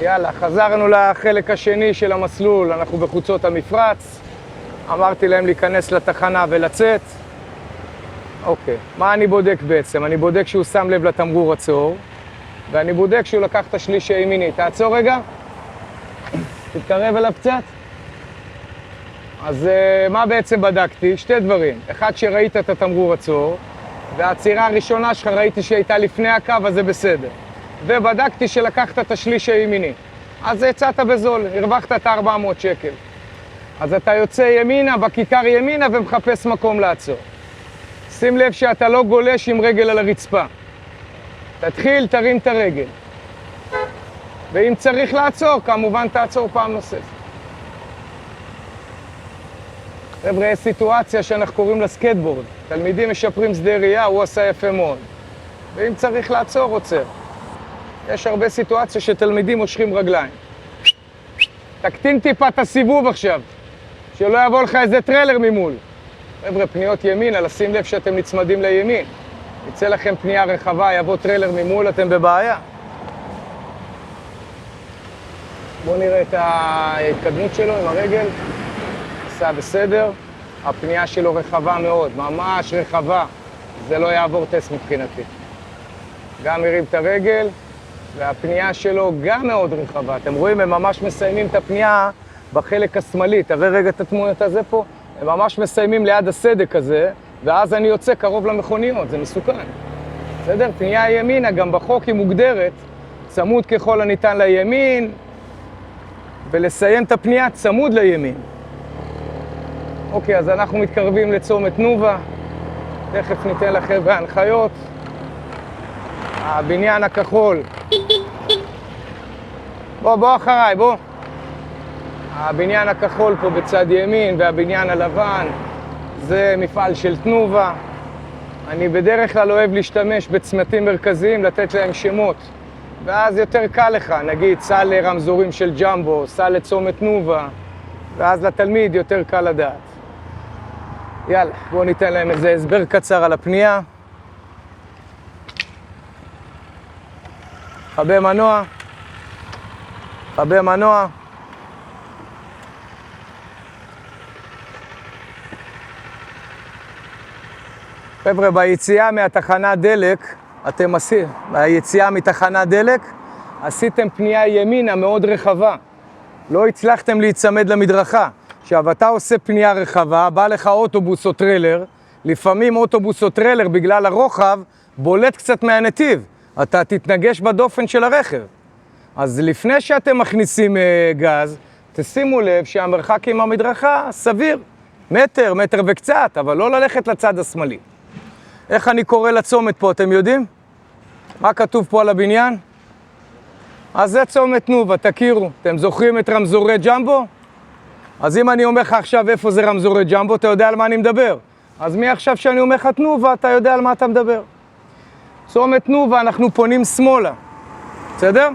יאללה, חזרנו לחלק השני של המסלול, אנחנו בחוצות המפרץ. אמרתי להם להיכנס לתחנה ולצאת. אוקיי, מה אני בודק בעצם? אני בודק שהוא שם לב לתמרור עצור, ואני בודק שהוא לקח את השליש הימיני. תעצור רגע, תתקרב אליו קצת. אז מה בעצם בדקתי? שתי דברים. אחד, שראית את התמרור עצור, והעצירה הראשונה שלך ראיתי שהייתה לפני הקו, אז זה בסדר. ובדקתי שלקחת את השליש הימיני. אז יצאת בזול, הרווחת את 400 שקל. אז אתה יוצא ימינה, בכיכר ימינה, ומחפש מקום לעצור. שים לב שאתה לא גולש עם רגל על הרצפה. תתחיל, תרים את הרגל. ואם צריך לעצור, כמובן תעצור פעם נוספת. חבר'ה, יש סיטואציה שאנחנו קוראים לה סקייטבורד. תלמידים משפרים שדה ראייה, הוא עשה יפה מאוד. ואם צריך לעצור, עוצר. יש הרבה סיטואציה שתלמידים מושכים רגליים. תקטין טיפה את הסיבוב עכשיו, שלא יבוא לך איזה טריילר ממול. חבר'ה, פניות ימינה, לשים לב שאתם נצמדים לימין. יצא לכם פנייה רחבה, יבוא טריילר ממול, אתם בבעיה. בואו נראה את ההתקדמות שלו עם הרגל. עשה בסדר. הפנייה שלו רחבה מאוד, ממש רחבה. זה לא יעבור טסט מבחינתי. גם הרים את הרגל, והפנייה שלו גם מאוד רחבה. אתם רואים, הם ממש מסיימים את הפנייה בחלק השמאלי. תראה רגע את התמונת הזה פה. הם ממש מסיימים ליד הסדק הזה, ואז אני יוצא קרוב למכוניות, זה מסוכן. בסדר? פנייה ימינה, גם בחוק היא מוגדרת, צמוד ככל הניתן לימין, ולסיים את הפנייה צמוד לימין. אוקיי, אז אנחנו מתקרבים לצומת תנובה, תכף ניתן לכם בהנחיות. הבניין הכחול. בוא אחריי, בוא. הבניין הכחול פה בצד ימין והבניין הלבן זה מפעל של תנובה. אני בדרך כלל אוהב להשתמש בצמתים מרכזיים, לתת להם שמות. ואז יותר קל לך, נגיד סע לרמזורים של ג'מבו, סע לצומת תנובה, ואז לתלמיד יותר קל לדעת. יאללה, בואו ניתן להם איזה הסבר קצר על הפנייה. חבה מנוע. חבה מנוע. חבר'ה, ביציאה מהתחנת דלק, ביציאה מתחנת דלק, עשיתם פנייה ימינה מאוד רחבה. לא הצלחתם להיצמד למדרכה. עכשיו, אתה עושה פנייה רחבה, בא לך אוטובוס או טריילר, לפעמים אוטובוס או טריילר בגלל הרוחב, בולט קצת מהנתיב. אתה תתנגש בדופן של הרכב. אז לפני שאתם מכניסים גז, תשימו לב שהמרחק עם המדרכה סביר. מטר וקצת, אבל לא ללכת לצד השמאלי. איך אני קורא לצומת פה, אתם יודעים? מה כתוב פה על הבניין? אז זה צומת תנובה, תכירו. אתם זוכרים את רמזורי ג'מבו? אז אם אני אומר לך עכשיו איפה זה רמזורי ג'מבו, אתה יודע על מה אני מדבר. אז מעכשיו שאני אומר לך תנובה, אתה יודע על מה אתה מדבר. צומת תנובה, אנחנו פונים שמאלה. בסדר?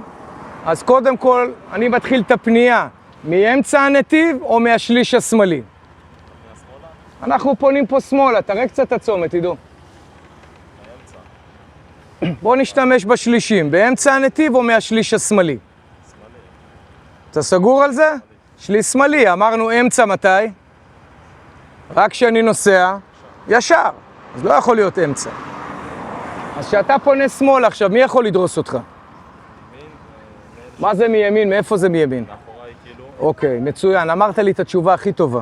אז קודם כל, אני מתחיל את הפנייה מאמצע הנתיב או מהשליש השמאלי. אנחנו פונים פה שמאלה, תראה קצת את הצומת, תדעו. בואו נשתמש בשלישים, באמצע הנתיב או מהשליש השמאלי? שמאלי. אתה סגור על זה? שליש שמאלי, אמרנו אמצע מתי? רק כשאני נוסע, ישר. אז לא יכול להיות אמצע. אז כשאתה פונה שמאלה עכשיו, מי יכול לדרוס אותך? מה זה מימין? מאיפה זה מימין? מאחוריי כאילו. אוקיי, מצוין. אמרת לי את התשובה הכי טובה.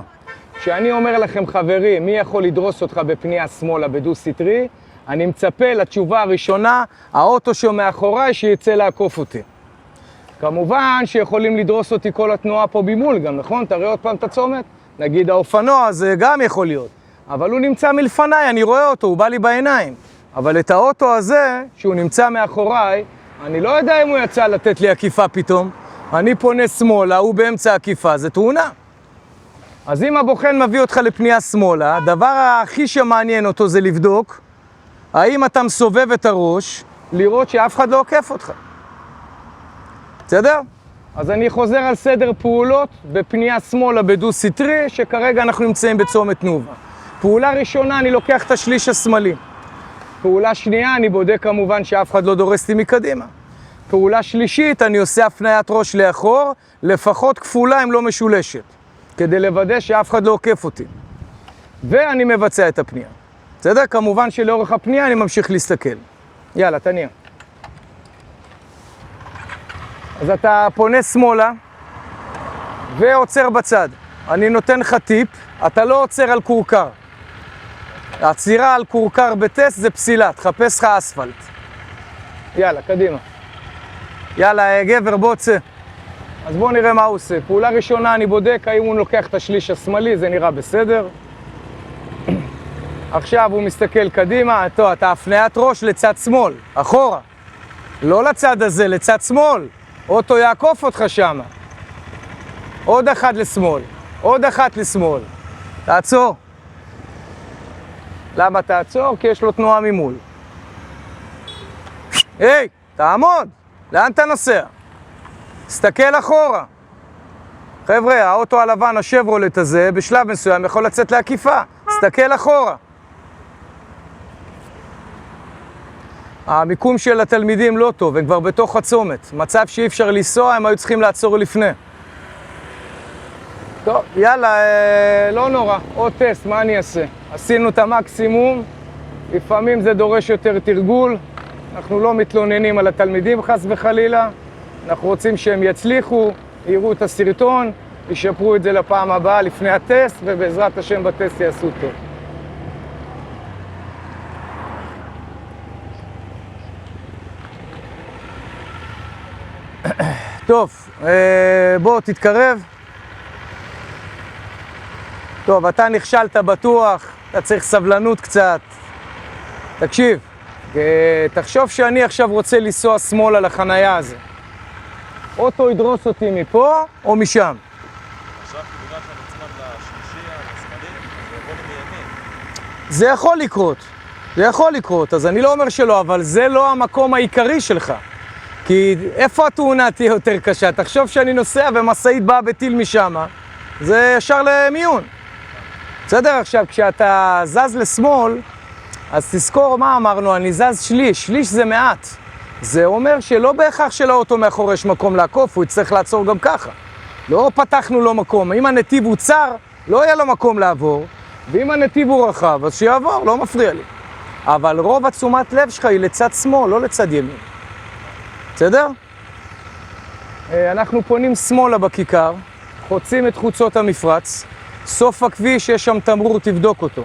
כשאני אומר לכם, חברים, מי יכול לדרוס אותך בפנייה שמאלה בדו-סטרי, אני מצפה לתשובה הראשונה, האוטו שמאחוריי שיצא לעקוף אותי. כמובן שיכולים לדרוס אותי כל התנועה פה במול גם, נכון? תראה עוד פעם את הצומת? נגיד האופנוע, זה גם יכול להיות. אבל הוא נמצא מלפניי, אני רואה אותו, הוא בא לי בעיניים. אבל את האוטו הזה, שהוא נמצא מאחוריי, אני לא יודע אם הוא יצא לתת לי עקיפה פתאום. אני פונה שמאלה, הוא באמצע עקיפה, זה תאונה. אז אם הבוחן מביא אותך לפנייה שמאלה, הדבר הכי שמעניין אותו זה לבדוק האם אתה מסובב את הראש, לראות שאף אחד לא עוקף אותך. בסדר? אז אני חוזר על סדר פעולות בפנייה שמאלה בדו-סטרי, שכרגע אנחנו נמצאים בצומת תנובה. פעולה ראשונה, אני לוקח את השליש השמאלי. פעולה שנייה, אני בודק כמובן שאף אחד לא דורס לי מקדימה. פעולה שלישית, אני עושה הפניית ראש לאחור, לפחות כפולה אם לא משולשת, כדי לוודא שאף אחד לא עוקף אותי. ואני מבצע את הפנייה. בסדר? כמובן שלאורך הפנייה אני ממשיך להסתכל. יאללה, תניע. אז אתה פונה שמאלה ועוצר בצד. אני נותן לך טיפ, אתה לא עוצר על קורקר. העצירה על קורקר בטסט זה פסילה, תחפש לך אספלט. יאללה, קדימה. יאללה, גבר, בוא צא. אז בואו נראה מה הוא עושה. פעולה ראשונה, אני בודק האם הוא לוקח את השליש השמאלי, זה נראה בסדר. עכשיו הוא מסתכל קדימה, טוב, אתה הפניית ראש לצד שמאל, אחורה. לא לצד הזה, לצד שמאל. אוטו יעקוף אותך שם. עוד אחת לשמאל, עוד אחת לשמאל. תעצור. למה תעצור? כי יש לו תנועה ממול. היי, תעמוד. לאן אתה נוסע? תסתכל אחורה. חבר'ה, האוטו הלבן, השברולט הזה, בשלב מסוים יכול לצאת לעקיפה. תסתכל אחורה. המיקום של התלמידים לא טוב, הם כבר בתוך הצומת. מצב שאי אפשר לנסוע, הם היו צריכים לעצור לפני. טוב, יאללה, לא נורא, עוד טסט, מה אני אעשה? עשינו את המקסימום, לפעמים זה דורש יותר תרגול, אנחנו לא מתלוננים על התלמידים חס וחלילה, אנחנו רוצים שהם יצליחו, יראו את הסרטון, ישפרו את זה לפעם הבאה לפני הטסט, ובעזרת השם בטסט יעשו טוב. טוב, בוא תתקרב. טוב, אתה נכשלת בטוח, אתה צריך סבלנות קצת. תקשיב, תחשוב שאני עכשיו רוצה לנסוע שמאלה לחנייה הזה. אוטו ידרוס אותי מפה או משם. עכשיו כיוון שאתה נצמד לשלישי, לשמאלי, זה יבוא לי מימין. זה יכול לקרות, זה יכול לקרות, אז אני לא אומר שלא, אבל זה לא המקום העיקרי שלך. כי איפה התאונה תהיה יותר קשה? תחשוב שאני נוסע ומשאית באה בטיל משם, זה ישר למיון. בסדר? עכשיו, כשאתה זז לשמאל, אז תזכור מה אמרנו, אני זז שליש, שליש זה מעט. זה אומר שלא בהכרח שלאוטו מאחורי יש מקום לעקוף, הוא יצטרך לעצור גם ככה. לא פתחנו לו מקום, אם הנתיב הוא צר, לא יהיה לו מקום לעבור, ואם הנתיב הוא רחב, אז שיעבור, לא מפריע לי. אבל רוב התשומת לב שלך היא לצד שמאל, לא לצד ימין. בסדר? אנחנו פונים שמאלה בכיכר, חוצים את חוצות המפרץ, סוף הכביש יש שם תמרור, תבדוק אותו.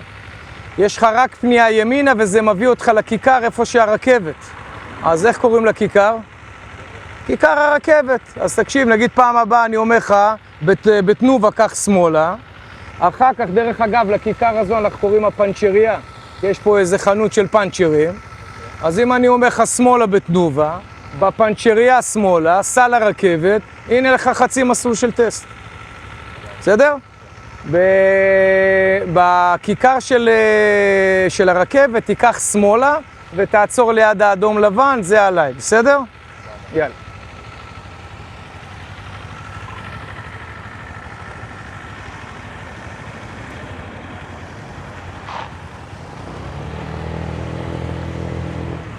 יש לך רק פנייה ימינה וזה מביא אותך לכיכר איפה שהרכבת. אז איך קוראים לכיכר? כיכר הרכבת. אז תקשיב, נגיד פעם הבאה אני אומר לך, בתנובה כך שמאלה, אחר כך דרך אגב לכיכר הזו אנחנו קוראים הפנצ'ריה, יש פה איזה חנות של פנצ'רים, אז אם אני אומר לך שמאלה בתנובה, בפנצ'ריה שמאלה, סל הרכבת, הנה לך חצי מסלול של טסט. בסדר? בכיכר של הרכבת תיקח שמאלה ותעצור ליד האדום לבן, זה עליי, בסדר? יאללה.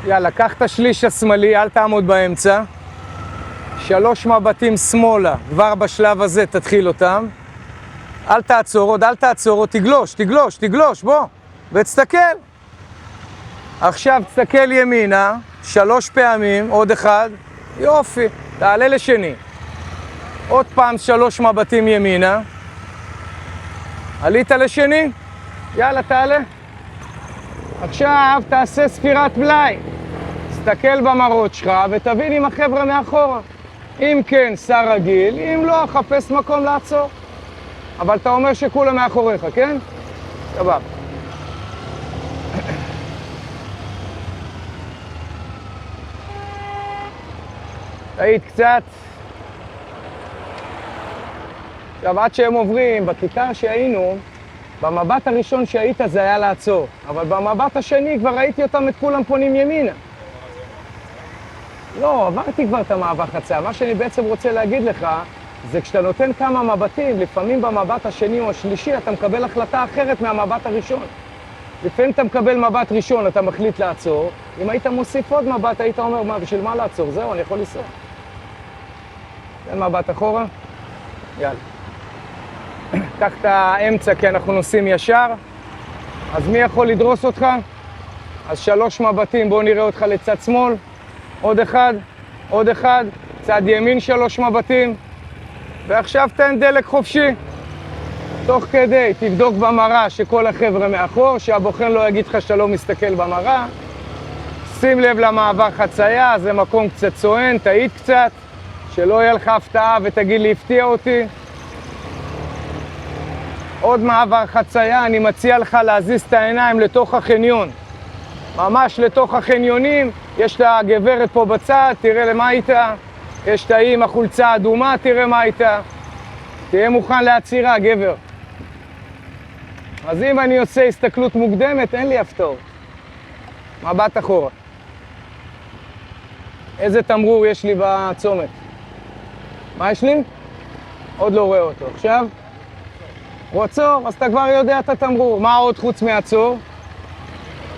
יאללה, קח את השליש השמאלי, אל תעמוד באמצע. 3 מבטים שמאלה, כבר בשלב הזה תתחיל אותם. אל תעצור עוד, אל תעצור עוד, תגלוש, תגלוש, תגלוש, בוא, ותסתכל. עכשיו תסתכל ימינה, 3 פעמים, עוד אחד, יופי, תעלה לשני. עוד פעם 3 מבטים ימינה. עלית לשני? יאללה, תעלה. עכשיו תעשה ספירת בלאי. תסתכל במראות שלך ותבין עם החבר'ה מאחורה. אם כן, סע רגיל, אם לא, חפש מקום לעצור. אבל אתה אומר שכולם מאחוריך, כן? סבבה. תעיד קצת. עכשיו, עד שהם עוברים, בכיכר שהיינו, במבט הראשון שהיית זה היה לעצור. אבל במבט השני כבר ראיתי אותם את כולם פונים ימינה. לא, עברתי כבר את המעבר חצייה. מה שאני בעצם רוצה להגיד לך, זה כשאתה נותן כמה מבטים, לפעמים במבט השני או השלישי, אתה מקבל החלטה אחרת מהמבט הראשון. לפעמים אתה מקבל מבט ראשון, אתה מחליט לעצור. אם היית מוסיף עוד מבט, היית אומר, מה, בשביל מה לעצור? זהו, אני יכול לנסוע. תן מבט אחורה. יאללה. קח את האמצע, כי אנחנו נוסעים ישר. אז מי יכול לדרוס אותך? אז 3 מבטים, בואו נראה אותך לצד שמאל. עוד אחד, עוד אחד. צד ימין 3 מבטים. ועכשיו תן דלק חופשי. תוך כדי, תבדוק במראה שכל החבר'ה מאחור, שהבוחן לא יגיד לך שאתה לא מסתכל במראה. שים לב למעבר חצייה, זה מקום קצת צוען, תעיד קצת, שלא יהיה לך הפתעה ותגיד לי, הפתיע אותי. עוד מעבר חצייה, אני מציע לך להזיז את העיניים לתוך החניון. ממש לתוך החניונים, יש את הגברת פה בצד, תראה למה איתה. יש את האי עם החולצה האדומה, תראה מה איתה. תהיה מוכן לעצירה, גבר. אז אם אני עושה הסתכלות מוקדמת, אין לי הפתעות. מבט אחורה. איזה תמרור יש לי בצומת? מה יש לי? עוד לא רואה אותו. עכשיו? עצור, אז אתה כבר יודע את התמרור. מה עוד חוץ מעצור?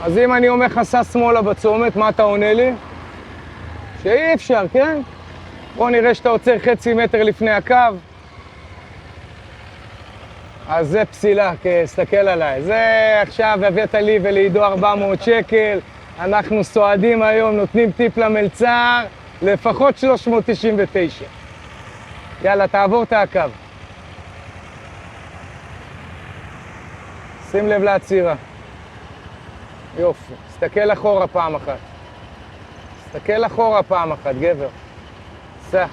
אז אם אני אומר לך סע שמאלה בצומת, מה אתה עונה לי? שאי אפשר, כן? בוא נראה שאתה עוצר חצי מטר לפני הקו. אז זה פסילה, תסתכל עליי. זה עכשיו הבאת לי ולעידו 400 שקל. אנחנו סועדים היום, נותנים טיפ למלצר, לפחות 399. יאללה, תעבור את הקו. שים לב לעצירה. יופי. תסתכל אחורה פעם אחת. תסתכל אחורה פעם אחת, גבר. סע.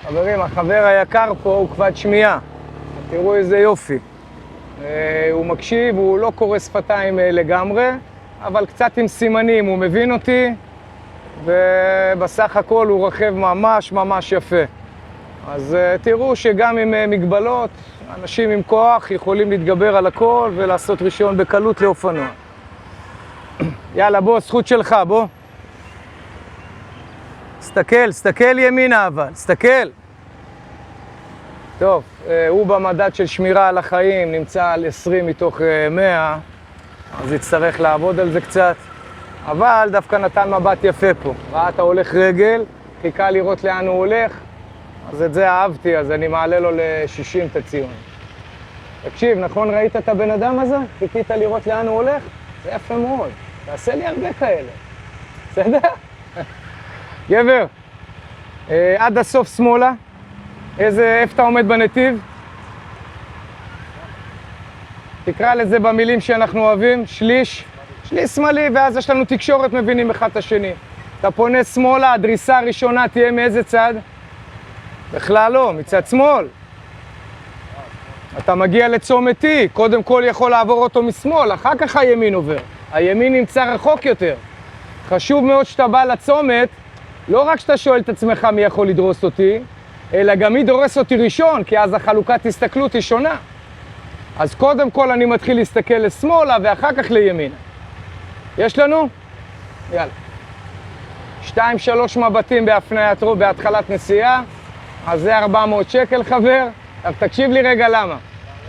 חברים, החבר היקר פה הוא כבד שמיעה. תראו איזה יופי. הוא מקשיב, הוא לא קורא שפתיים לגמרי, אבל קצת עם סימנים, הוא מבין אותי, ובסך הכל הוא רכב ממש ממש יפה. אז תראו שגם עם מגבלות, אנשים עם כוח יכולים להתגבר על הכל ולעשות רישיון בקלות לאופנוע. יאללה, בוא, זכות שלך, בוא. סתכל ימינה אבל, סתכל. טוב, הוא במדד של שמירה על החיים, נמצא על 20 מתוך 100, אז יצטרך לעבוד על זה קצת. אבל דווקא נתן מבט יפה פה. ראה, אתה הולך רגל, חיכה לראות לאן הוא הולך, אז את זה אהבתי, אז אני מעלה לו ל-60 את הציון. תקשיב, נכון ראית את הבן אדם הזה? חיכית לראות לאן הוא הולך? זה יפה מאוד. תעשה לי הרבה כאלה. בסדר? גבר, עד הסוף שמאלה. איפה אתה עומד בנתיב? תקרא לזה במילים שאנחנו אוהבים, שליש שמאלי, ואז יש לנו תקשורת, מבינים אחד את השני. אתה פונה שמאלה, הדריסה הראשונה תהיה מאיזה צד? בכלל לא, מצד שמאל. אתה מגיע לצומת T, קודם כל יכול לעבור אותו משמאל, אחר כך הימין עובר. הימין נמצא רחוק יותר. חשוב מאוד שאתה בא לצומת, לא רק שאתה שואל את עצמך מי יכול לדרוס אותי, אלא גם מי דורס אותי ראשון, כי אז החלוקת הסתכלות היא שונה. אז קודם כל אני מתחיל להסתכל לשמאלה ואחר כך לימינה. יש לנו? יאללה. 2-3 מבטים בהפניית רוב בהתחלת נסיעה, אז זה 400 שקל חבר. אבל תקשיב לי רגע למה.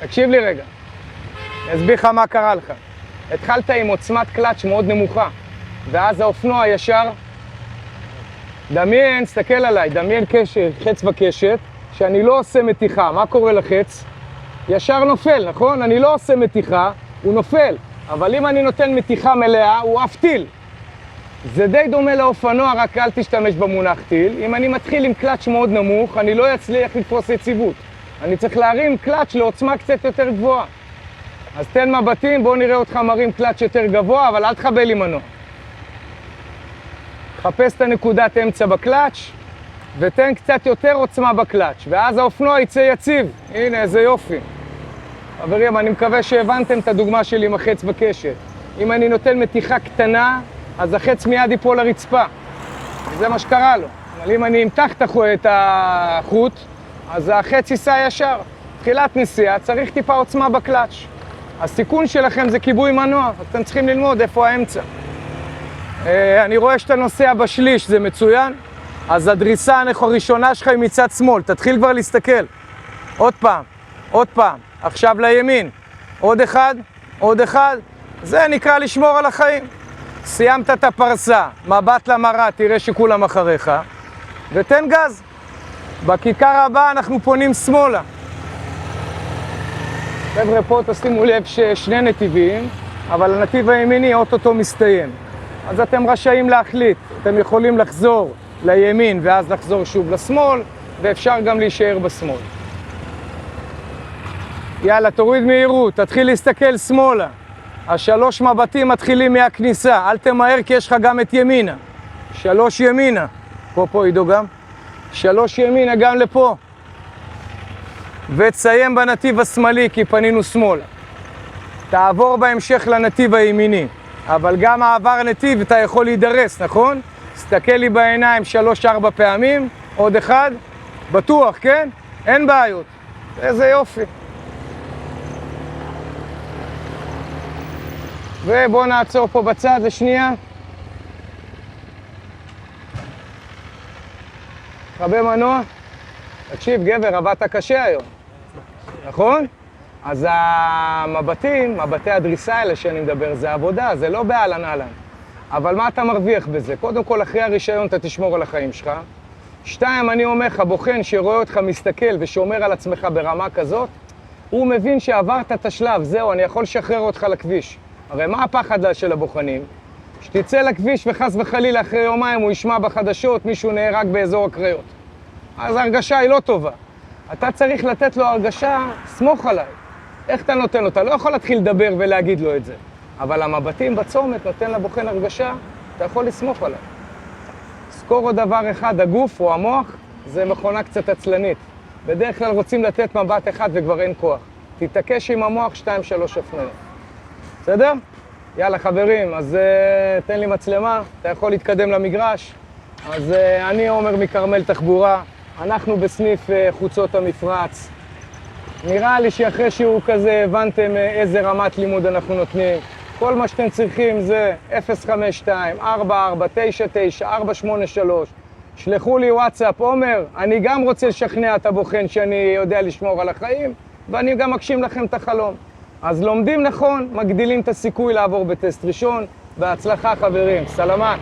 תקשיב לי רגע. אני אסביר לך מה קרה לך. התחלת עם עוצמת קלאץ' מאוד נמוכה, ואז האופנוע ישר, דמיין, תסתכל עליי, דמיין חץ בקשת, שאני לא עושה מתיחה. מה קורה לחץ? ישר נופל, נכון? אני לא עושה מתיחה, הוא נופל. אבל אם אני נותן מתיחה מלאה, הוא אף טיל. זה די דומה לאופנוע, רק אל תשתמש במונח טיל. אם אני מתחיל עם קלאץ' מאוד נמוך, אני לא אצליח לתפוס יציבות. אני צריך להרים קלאץ' לעוצמה קצת יותר גבוהה. אז תן מבטים, בוא נראה אותך מרים קלאץ' יותר גבוה, אבל אל תחבל עם מנוע. חפש את הנקודת אמצע בקלאץ', ותן קצת יותר עוצמה בקלאץ', ואז האופנוע יצא יציב. הנה, איזה יופי. חברים, אני מקווה שהבנתם את הדוגמה שלי עם החץ בקשת. אם אני נותן מתיחה קטנה, אז החץ מיד ייפול לרצפה. זה מה שקרה לו. אבל אם אני אמתח את החוט, אז החץ ייסע ישר. תחילת נסיעה, צריך טיפה עוצמה בקלאץ'. הסיכון שלכם זה כיבוי מנוע, אתם צריכים ללמוד איפה האמצע. אני רואה שאתה נוסע בשליש, זה מצוין. אז הדריסה הראשונה שלך היא מצד שמאל, תתחיל כבר להסתכל. עוד פעם, עוד פעם, עכשיו לימין. עוד אחד, עוד אחד. זה נקרא לשמור על החיים. סיימת את הפרסה, מבט למראה, תראה שכולם אחריך, ותן גז. בכיכר הבאה אנחנו פונים שמאלה. חבר'ה, פה תשימו לב ששני נתיבים, אבל הנתיב הימיני אוטוטו מסתיים. אז אתם רשאים להחליט, אתם יכולים לחזור לימין ואז לחזור שוב לשמאל, ואפשר גם להישאר בשמאל. יאללה, תוריד מהירות, תתחיל להסתכל שמאלה. השלוש מבטים מתחילים מהכניסה, אל תמהר כי יש לך גם את ימינה. 3 ימינה, פה עידו גם. 3 ימינה גם לפה. ותסיים בנתיב השמאלי כי פנינו שמאלה. תעבור בהמשך לנתיב הימיני, אבל גם מעבר נתיב אתה יכול להידרס, נכון? תסתכל לי בעיניים 3-4 פעמים, עוד אחד, בטוח, כן? אין בעיות. איזה יופי. ובואו נעצור פה בצד לשנייה. חבר מנוע. תקשיב, גבר, עבדת קשה היום. נכון? אז המבטים, מבטי הדריסה האלה שאני מדבר, זה עבודה, זה לא באהלן אהלן. אבל מה אתה מרוויח בזה? קודם כל, אחרי הרישיון אתה תשמור על החיים שלך. 2, אני אומר לך, בוחן שרואה אותך מסתכל ושומר על עצמך ברמה כזאת, הוא מבין שעברת את השלב, זהו, אני יכול לשחרר אותך לכביש. הרי מה הפחד של הבוחנים? שתצא לכביש וחס וחלילה אחרי יומיים הוא ישמע בחדשות מישהו נהרג באזור הקריות. אז ההרגשה היא לא טובה. אתה צריך לתת לו הרגשה, סמוך עליי. איך אתה נותן לו? אתה לא יכול להתחיל לדבר ולהגיד לו את זה. אבל המבטים בצומת נותן לבוחן הרגשה, אתה יכול לסמוך עליי. זכור עוד דבר אחד, הגוף או המוח זה מכונה קצת עצלנית. בדרך כלל רוצים לתת מבט אחד וכבר אין כוח. תתעקש עם המוח 2-3 הפניות. בסדר? יאללה חברים, אז תן לי מצלמה, אתה יכול להתקדם למגרש. אז אני עומר מכרמל תחבורה, אנחנו בסניף חוצות המפרץ. נראה לי שאחרי שיעור כזה הבנתם איזה רמת לימוד אנחנו נותנים. כל מה שאתם צריכים זה 052-4499-483. שלחו לי וואטסאפ, עומר, אני גם רוצה לשכנע את הבוחן שאני יודע לשמור על החיים, ואני גם מגשים לכם את החלום. אז לומדים נכון, מגדילים את הסיכוי לעבור בטסט ראשון. בהצלחה חברים, סלמת.